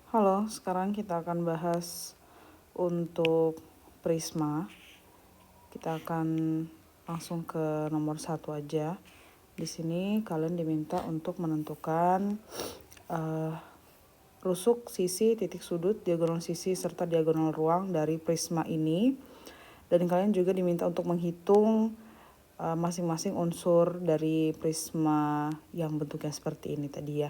Halo, sekarang kita akan bahas untuk prisma. Kita akan langsung ke nomor 1 aja. Di sini kalian diminta untuk menentukan rusuk, sisi, titik sudut, diagonal sisi, serta diagonal ruang dari prisma ini. Dan kalian juga diminta untuk menghitung masing-masing unsur dari prisma yang bentuknya seperti ini tadi ya.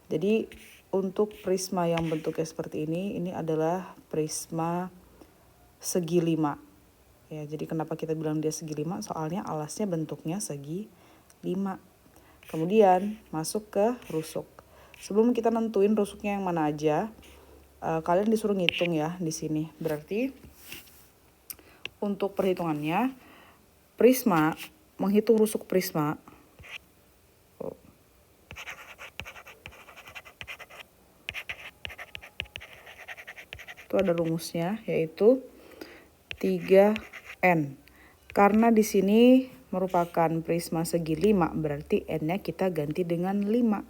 Jadi untuk prisma yang bentuknya seperti ini adalah prisma segi 5. Ya, jadi kenapa kita bilang dia segi 5? Soalnya alasnya bentuknya segi 5. Kemudian masuk ke rusuk. Sebelum kita nentuin rusuknya yang mana aja, kalian disuruh ngitung ya di sini. Berarti untuk perhitungannya, prisma, menghitung rusuk prisma, itu ada rumusnya, yaitu 3N. Karena di sini merupakan prisma segi 5, berarti N-nya kita ganti dengan 5.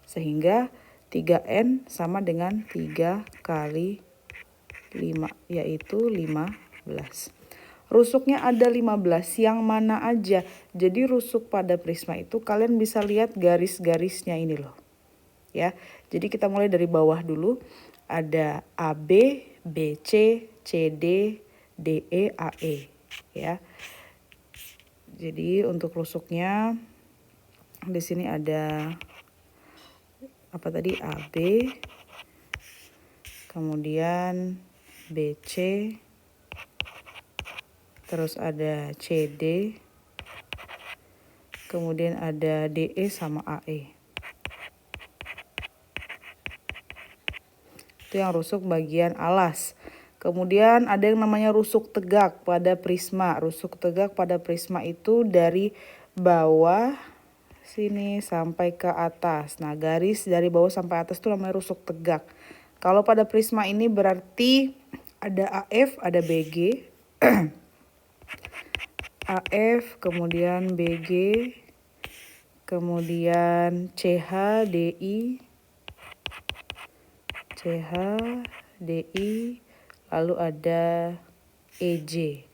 Sehingga 3N sama dengan 3 kali 5, yaitu 15. Rusuknya ada 15, yang mana aja? Jadi rusuk pada prisma itu kalian bisa lihat garis-garisnya ini loh. Ya, jadi kita mulai dari bawah dulu. Ada AB, BC, CD, DE, AE. Ya, jadi untuk rusuknya di sini ada apa tadi? AB, kemudian BC, terus ada CD, kemudian ada DE sama AE. Itu yang rusuk bagian alas. Kemudian ada yang namanya rusuk tegak pada prisma. Rusuk tegak pada prisma itu dari bawah sini sampai ke atas. Nah, garis dari bawah sampai atas itu namanya rusuk tegak. Kalau pada prisma ini berarti ada AF, ada BG. AF, kemudian BG, kemudian CH, DI, CH, DI, lalu ada EJ.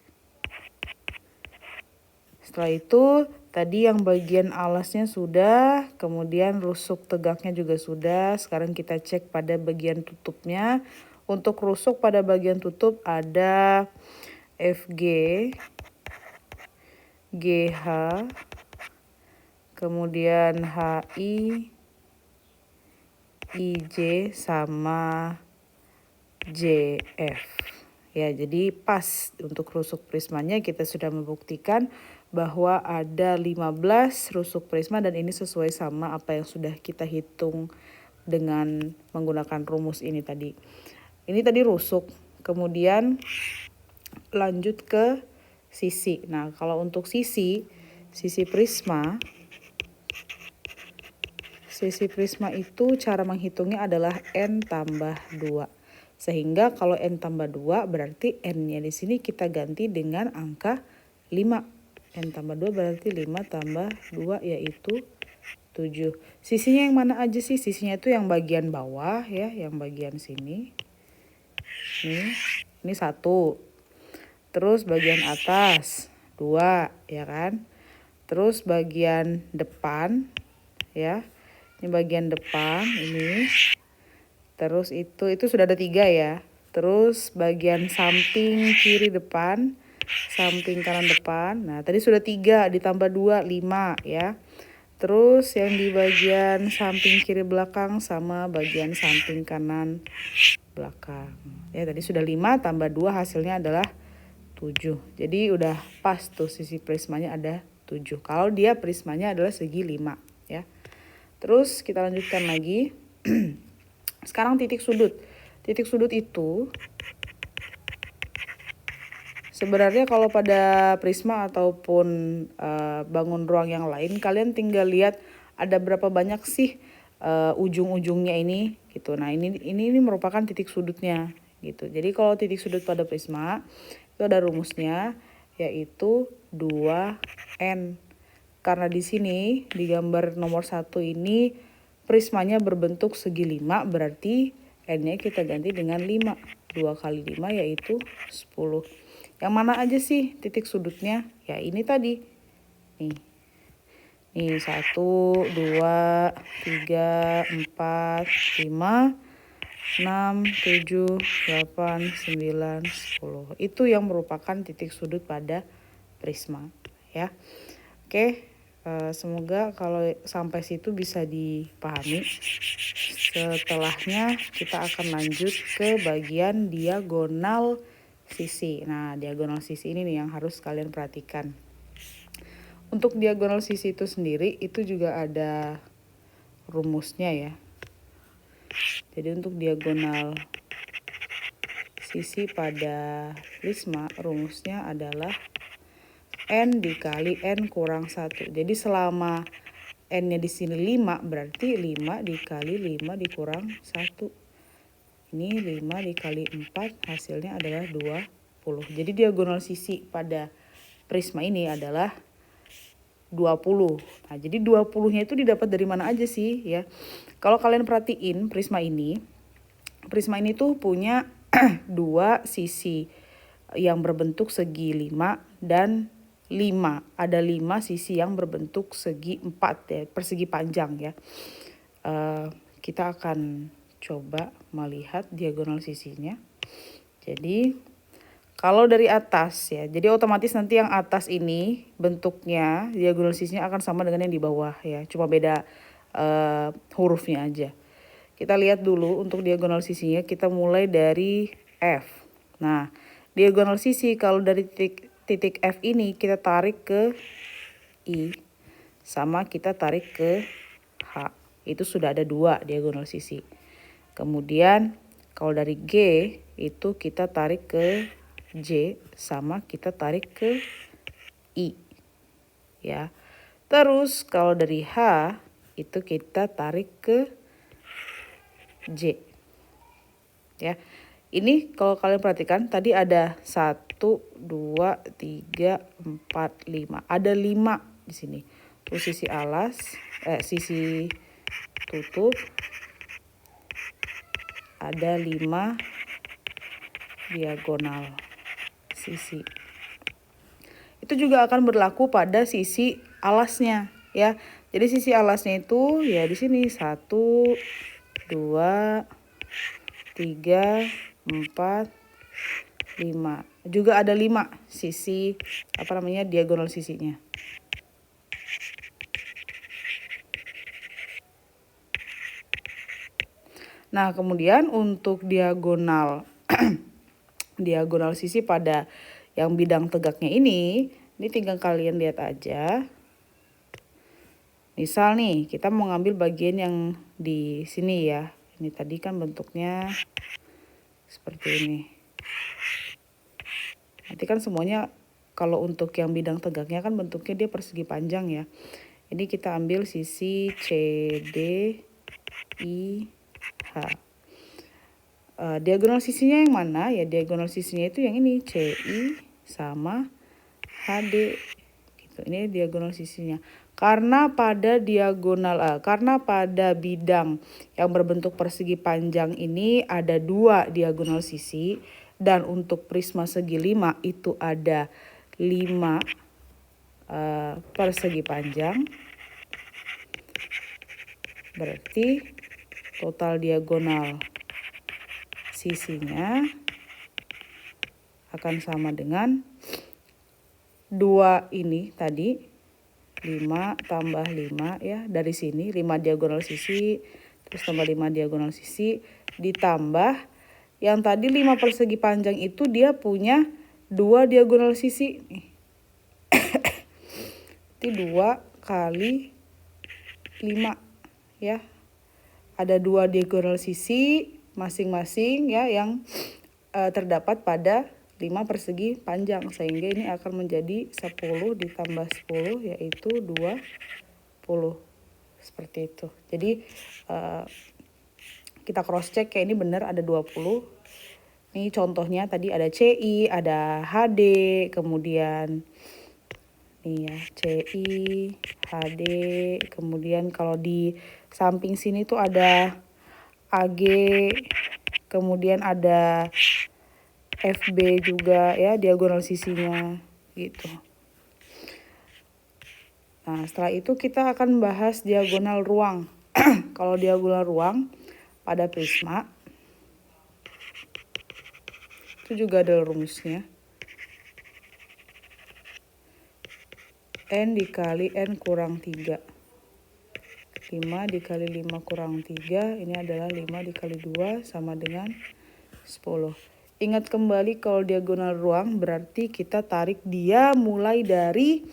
Setelah itu tadi yang bagian alasnya sudah, kemudian rusuk tegaknya juga sudah. Sekarang kita cek pada bagian tutupnya. Untuk rusuk pada bagian tutup ada FG, GH, kemudian HI, IJ sama JF. Ya, jadi pas untuk rusuk prismanya kita sudah membuktikan bahwa ada 15 rusuk prisma dan ini sesuai sama apa yang sudah kita hitung dengan menggunakan rumus ini tadi. Ini tadi rusuk. Kemudian lanjut ke sisi. Nah, kalau untuk sisi prisma, itu cara menghitungnya adalah N tambah 2. Sehingga kalau N tambah 2 berarti N-nya di sini kita ganti dengan angka 5. N tambah 2 berarti 5 tambah 2 yaitu 7. Sisinya yang mana aja sih? Sisinya itu yang bagian bawah ya, yang bagian sini. Ini 1. Terus bagian atas 2 ya kan. Terus bagian depan ya. Ini bagian depan ini. Terus itu sudah ada 3 ya. Terus bagian samping kiri depan, samping kanan depan. Nah, tadi sudah 3 ditambah 2, 5 ya. Terus yang di bagian samping kiri belakang sama bagian samping kanan belakang. Ya, tadi sudah 5 tambah 2 hasilnya adalah 7. Jadi udah pas tuh sisi prismanya ada 7. Kalau dia prismanya adalah segi 5 ya. Terus kita lanjutkan lagi. Sekarang titik sudut. Titik sudut itu sebenarnya kalau pada prisma ataupun bangun ruang yang lain, kalian tinggal lihat ada berapa banyak sih ujung-ujungnya ini gitu. Nah, ini merupakan titik sudutnya gitu. Jadi kalau titik sudut pada prisma itu ada rumusnya yaitu 2N. Karena di sini di gambar nomor 1 ini prismanya berbentuk segi 5 berarti N-nya kita ganti dengan 5. 2 kali 5 yaitu 10. Yang mana aja sih titik sudutnya? Ya ini tadi. Nih. Nih 1, 2, 3, 4, 5, 6, 7, 8, 9, 10. Itu yang merupakan titik sudut pada prisma. Ya. Oke. Semoga kalau sampai situ bisa dipahami. Setelahnya kita akan lanjut ke bagian diagonal sisi. Nah, diagonal sisi ini nih yang harus kalian perhatikan. Untuk diagonal sisi itu sendiri itu juga ada rumusnya ya. Jadi untuk diagonal sisi pada prisma rumusnya adalah N dikali N kurang 1. Jadi selama N-nya di sini 5, berarti 5 dikali 5 dikurang 1. Ini 5 dikali 4, hasilnya adalah 20. Jadi diagonal sisi pada prisma ini adalah 20. Nah, jadi 20-nya itu didapat dari mana aja sih ya? Kalau kalian perhatiin prisma ini tuh punya dua sisi yang berbentuk segi 5 dan 5. Ada 5 sisi yang berbentuk segi 4 ya, persegi panjang ya. Kita akan coba melihat diagonal sisinya. Jadi kalau dari atas ya, jadi otomatis nanti yang atas ini bentuknya diagonal sisinya akan sama dengan yang di bawah ya, cuma beda hurufnya aja. Kita lihat dulu untuk diagonal sisinya, kita mulai dari F. Nah, diagonal sisi kalau dari titik F ini kita tarik ke I, sama kita tarik ke H. Itu sudah ada 2 diagonal sisi. Kemudian kalau dari G itu kita tarik ke J, sama kita tarik ke I. Ya. Terus kalau dari H itu kita tarik ke J. Ya. Ini kalau kalian perhatikan tadi ada 1, 2, 3, 4, 5. Ada 5 di sini. Terus sisi alas, sisi tutup ada 5 diagonal sisi. Itu juga akan berlaku pada sisi alasnya ya. Jadi sisi alasnya itu ya di sini 1, 2, 3, 4, 5. Juga ada 5 sisi diagonal sisinya. Nah, kemudian untuk diagonal diagonal sisi pada yang bidang tegaknya ini tinggal kalian lihat aja. Misal nih, kita mau ngambil bagian yang di sini ya. Ini tadi kan bentuknya seperti ini. Nanti kan semuanya kalau untuk yang bidang tegaknya kan bentuknya dia persegi panjang ya. Ini kita ambil sisi CD, I, H. Diagonal sisinya yang mana? Ya diagonal sisinya itu yang ini, CI sama HD. Gitu. Ini diagonal sisinya. Karena pada bidang yang berbentuk persegi panjang ini ada 2 diagonal sisi, dan untuk prisma segi 5 itu ada 5 persegi panjang. Berarti total diagonal sisinya akan sama dengan 2 ini tadi, 5 tambah 5 ya, dari sini 5 diagonal sisi, terus tambah 5 diagonal sisi, ditambah yang tadi 5 persegi panjang itu dia punya 2 diagonal sisi. Itu 2 kali 5 ya. Ada 2 diagonal sisi masing-masing ya yang terdapat pada 5 persegi panjang, sehingga ini akan menjadi 10 ditambah 10 yaitu 20. Seperti itu. Jadi kita cross check kayak ini benar ada 20. Ini contohnya tadi ada CI, ada HD, kemudian nih ya CI, HD, kemudian kalau di samping sini tuh ada AG, kemudian ada FB juga ya, diagonal sisinya gitu. Nah, setelah itu kita akan bahas diagonal ruang. Kalau diagonal ruang pada prisma itu juga ada rumusnya. N dikali N kurang 3. 5 dikali 5 kurang 3, ini adalah 5 dikali 2 sama dengan 10. Ingat kembali kalau diagonal ruang berarti kita tarik dia mulai dari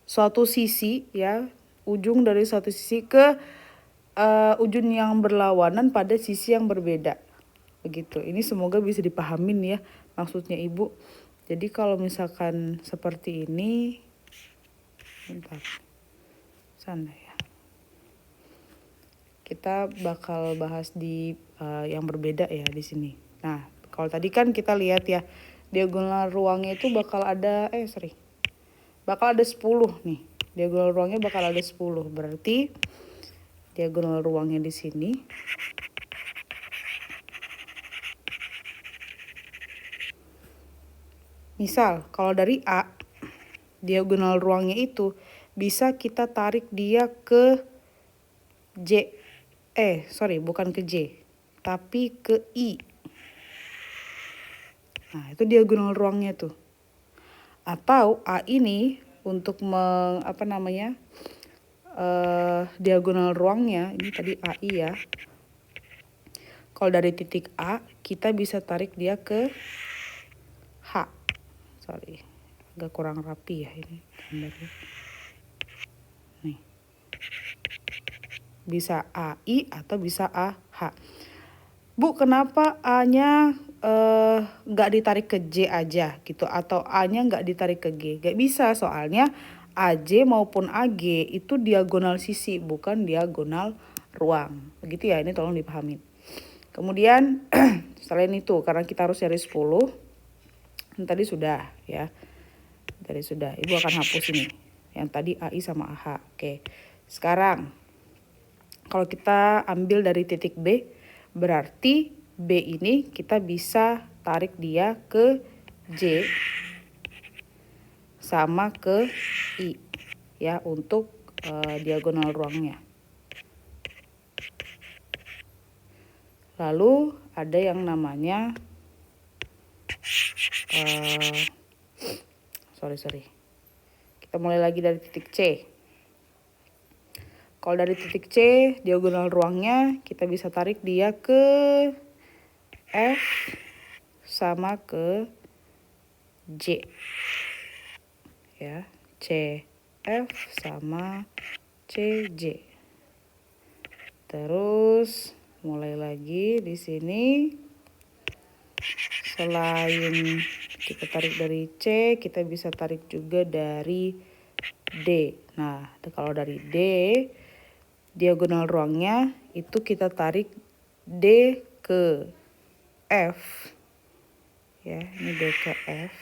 suatu sisi ya, ujung dari suatu sisi ke ujung yang berlawanan pada sisi yang berbeda. Begitu. Ini semoga bisa dipahamin ya maksudnya Ibu. Jadi kalau misalkan seperti ini, bentar, sana ya. Kita bakal bahas di yang berbeda ya di sini. Nah, kalau tadi kan kita lihat ya, diagonal ruangnya itu bakal ada bakal ada 10 nih. Diagonal ruangnya bakal ada 10. Berarti diagonal ruangnya di sini misal kalau dari A, diagonal ruangnya itu bisa kita tarik dia ke J. Bukan ke J, tapi ke I. Nah, itu diagonal ruangnya tuh. Atau A ini untuk diagonal ruangnya, ini tadi AI ya. Kalau dari titik A, kita bisa tarik dia ke H. Agak kurang rapi ya ini gambarnya. Nih. Bisa AI atau bisa AH. Bu, kenapa A-nya nggak ditarik ke J aja gitu, atau A-nya nggak ditarik ke G? Nggak bisa, soalnya AJ maupun AG itu diagonal sisi, bukan diagonal ruang. Begitu ya, ini tolong dipahamin. Kemudian selain itu, karena kita harus cari 10, tadi sudah ya. Tadi sudah, Ibu akan hapus ini. Yang tadi AI sama AH. Oke, sekarang kalau kita ambil dari titik B, berarti B ini kita bisa tarik dia ke J sama ke I ya untuk diagonal ruangnya. Lalu ada yang namanya kita mulai lagi dari titik C. Kalau dari titik C, diagonal ruangnya kita bisa tarik dia ke F sama ke J. Ya, C F sama C J. Terus mulai lagi di sini. Selain kita tarik dari C, kita bisa tarik juga dari D. Nah, kalau dari D, diagonal ruangnya itu kita tarik D ke F. Ya, ini D ke F.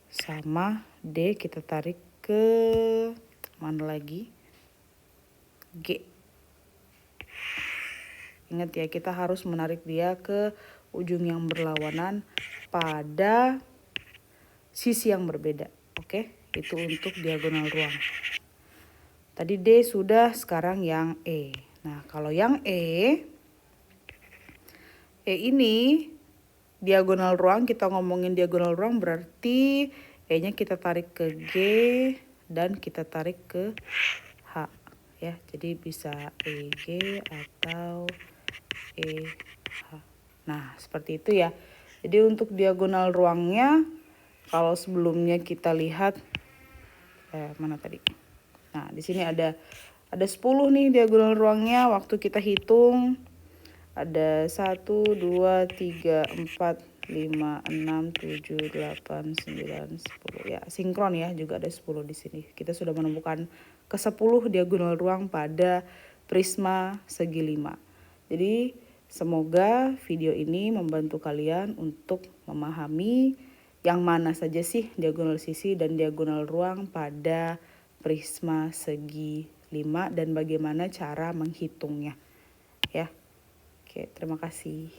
Sama D kita tarik ke mana lagi? G. Ingat ya, kita harus menarik dia ke ujung yang berlawanan pada sisi yang berbeda. Oke, itu untuk diagonal ruang. Tadi D sudah, sekarang yang E. Nah, kalau yang E ini diagonal ruang, kita ngomongin diagonal ruang berarti E-nya kita tarik ke G dan kita tarik ke H. Ya, jadi bisa EG atau EH. Nah, seperti itu ya. Jadi untuk diagonal ruangnya, kalau sebelumnya kita lihat mana tadi? Nah, di sini ada 10 nih diagonal ruangnya. Waktu kita hitung ada 1 2 3 4 5 6 7 8 9 10. Ya, sinkron ya, juga ada 10 di sini. Kita sudah menemukan ke-10 diagonal ruang pada prisma segi 5. Jadi semoga video ini membantu kalian untuk memahami yang mana saja sih diagonal sisi dan diagonal ruang pada prisma segi 5 dan bagaimana cara menghitungnya. Ya. Oke, terima kasih.